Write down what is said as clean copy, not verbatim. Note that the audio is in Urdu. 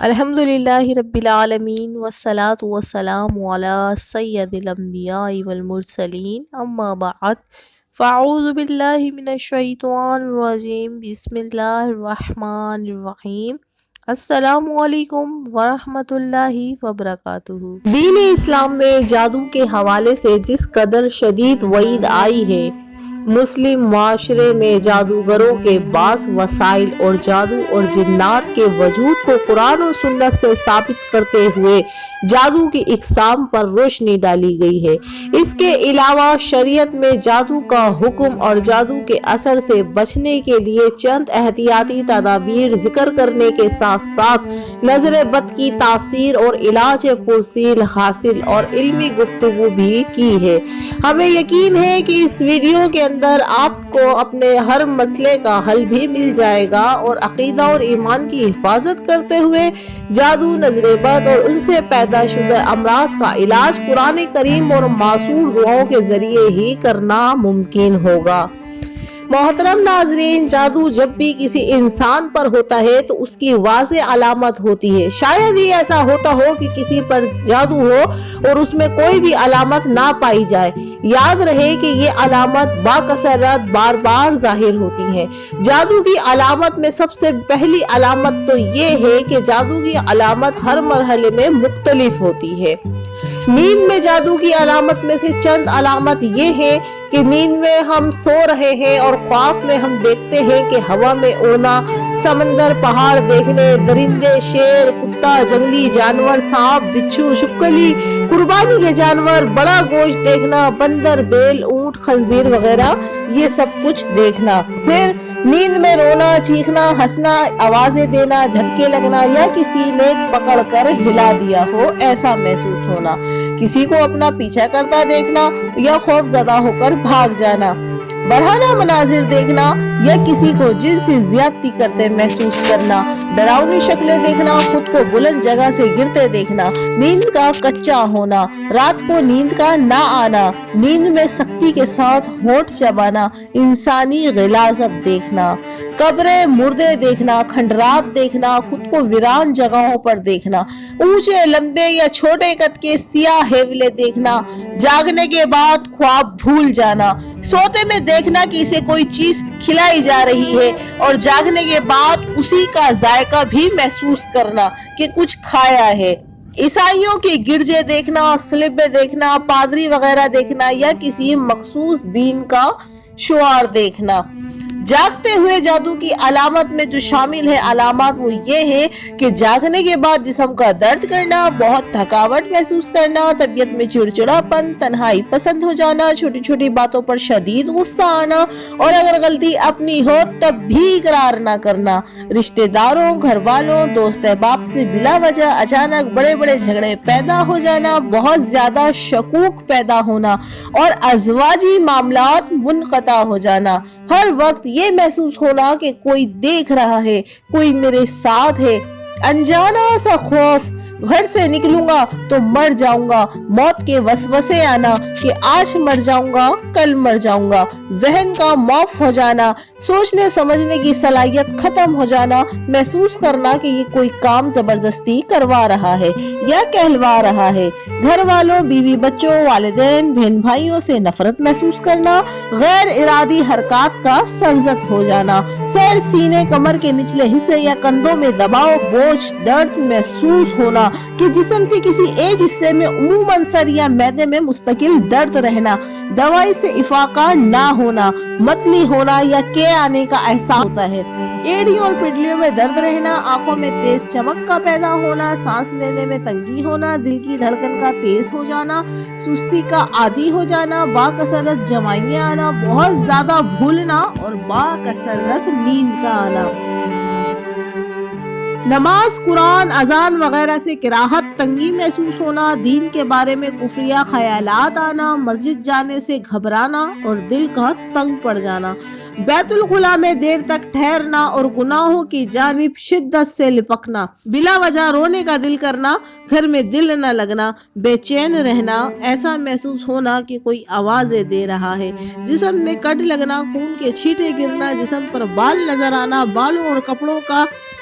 الحمدللہ رب العالمین والصلاة والسلام علی سید الانبیاء والمرسلین اما بعد فاعوذ باللہ من الشیطان الرجیم بسم اللہ الرحمن الرحیم السلام علیکم ورحمۃ اللہ وبرکاتہ۔ دین اسلام میں جادو کے حوالے سے جس قدر شدید وعید آئی ہے، مسلم معاشرے میں جادوگروں کے بعض وسائل اور جادو اور جنات کے وجود کو قرآن و سنت سے ثابت کرتے ہوئے جادو کی اقسام پر روشنی ڈالی گئی ہے۔ اس کے علاوہ شریعت میں جادو کا حکم اور جادو کے اثر سے بچنے کے لیے چند احتیاطی تدابیر ذکر کرنے کے ساتھ ساتھ نظر بد کی تاثیر اور علاج پرسیل حاصل اور علمی گفتگو بھی کی ہے۔ ہمیں یقین ہے کہ اس ویڈیو کے اندر آپ کو اپنے ہر مسئلے کا حل بھی مل جائے گا اور عقیدہ اور ایمان کی حفاظت کرتے ہوئے جادو، نظر بد اور ان سے پیدا شدہ امراض کا علاج قرآن کریم اور معصور دعاؤں کے ذریعے ہی کرنا ممکن ہوگا۔ محترم ناظرین، جادو جب بھی کسی انسان پر ہوتا ہے تو اس کی واضح علامت ہوتی ہے۔ شاید ہی ایسا ہوتا ہو کہ کسی پر جادو ہو اور اس میں کوئی بھی علامت نہ پائی جائے۔ یاد رہے کہ یہ علامت باکثرت بار بار ظاہر ہوتی ہے۔ جادو کی علامت میں سب سے پہلی علامت تو یہ ہے کہ جادو کی علامت ہر مرحلے میں مختلف ہوتی ہے۔ نیند میں جادو کی علامت میں سے چند علامت یہ ہے کہ نیند میں ہم سو رہے ہیں اور خواب میں ہم دیکھتے ہیں کہ ہوا میں اڑنا، سمندر، پہاڑ دیکھنے، درندے، شیر، کتا، جنگلی جانور، سانپ، بچھو، چھپکلی، قربانی کے جانور، بڑا گوشت دیکھنا، بندر، بیل، اونٹ، خنزیر وغیرہ، یہ سب کچھ دیکھنا۔ پھر نیند میں رونا، چیخنا، ہنسنا، آوازیں دینا، جھٹکے لگنا یا کسی نے پکڑ کر ہلا دیا ہو ایسا محسوس ہونا، کسی کو اپنا پیچھا کرتا دیکھنا یا خوف زدہ ہو کر بھاگ جانا، برہنہ مناظر دیکھنا یا کسی کو جنسی زیادتی کرتے محسوس کرنا، ڈراؤنی شکلیں دیکھنا، خود کو بلند جگہ سے گرتے دیکھنا، نیند کا کچا ہونا، رات کو نیند کا نہ آنا، نیند میں سختی کے ساتھ ہونٹ چبانا، انسانی غلاظت دیکھنا، قبریں، مردے دیکھنا، کھنڈرات دیکھنا، خود کو ویران جگہوں پر دیکھنا، اونچے، لمبے یا چھوٹے قد کے سیاہ ہیولے دیکھنا، جاگنے کے بعد خواب بھول جانا، سوتے میں دیکھنا کہ اسے کوئی چیز کھلائی جا رہی ہے اور جاگنے کے بعد اسی کا ذائقہ بھی محسوس کرنا کہ کچھ کھایا ہے، عیسائیوں کے گرجے دیکھنا، سلبیں دیکھنا، پادری وغیرہ دیکھنا یا کسی مخصوص دین کا شعار دیکھنا۔ جاگتے ہوئے جادو کی علامت میں جو شامل ہے علامات وہ یہ ہے کہ جاگنے کے بعد جسم کا درد کرنا، بہت تھکاوٹ محسوس کرنا، طبیعت میں چڑچڑاپن، تنہائی پسند ہو جانا، چھوٹی چھوٹی باتوں پر شدید غصہ آنا اور اگر غلطی اپنی ہو تب بھی اقرار نہ کرنا، رشتہ داروں، گھر والوں، دوست احباب سے بلا وجہ اچانک بڑے بڑے جھگڑے پیدا ہو جانا، بہت زیادہ شکوک پیدا ہونا اور ازواجی معاملات منقطع ہو جانا، ہر وقت یہ محسوس ہونا کہ کوئی دیکھ رہا ہے، کوئی میرے ساتھ ہے، انجانا سا خوف، گھر سے نکلوں گا تو مر جاؤں گا، موت کے وسوسے آنا کہ آج مر جاؤں گا کل مر جاؤں گا، ذہن کا معاف ہو جانا، سوچنے سمجھنے کی صلاحیت ختم ہو جانا، محسوس کرنا کہ یہ کوئی کام زبردستی کروا رہا ہے یا کہلوا رہا ہے، گھر والوں، بیوی بچوں، والدین، بہن بھائیوں سے نفرت محسوس کرنا، غیر ارادی حرکات کا سرزد ہو جانا، سر، سینے، کمر کے نچلے حصے یا کندھوں میں دباؤ، بوجھ، درد محسوس ہونا کہ جسم کے کسی ایک حصے میں عموماً سر یا معدے میں مستقل درد رہنا، دوائی سے افاقہ نہ ہونا، متلی ہونا یا کے آنے کا احساس ہوتا ہے، ایڑیوں اور پنڈلیوں میں درد رہنا، آنکھوں میں تیز چمک کا پیدا ہونا، سانس لینے میں تنگی ہونا، دل کی دھڑکن کا تیز ہو جانا، سستی کا عادی ہو جانا، باکثرت جمائیاں آنا، بہت زیادہ بھولنا اور باکثرت نیند کا آنا، نماز، قرآن، اذان وغیرہ سے کراہت، تنگی محسوس ہونا، دین کے بارے میں کفریہ خیالات آنا، مسجد جانے سے گھبرانا اور دل کا تنگ پڑ جانا، بیت الخلاء میں دیر تک ٹھہرنا اور گناہوں کی جانب شدت سے لپکنا، بلا وجہ رونے کا دل کرنا، گھر میں دل نہ لگنا، بے چین رہنا، ایسا محسوس ہونا کہ کوئی آوازیں دے رہا ہے، جسم میں کٹ لگنا، خون کے چھینٹے گرنا، جسم پر بال نظر آنا، بالوں اور کپڑوں کا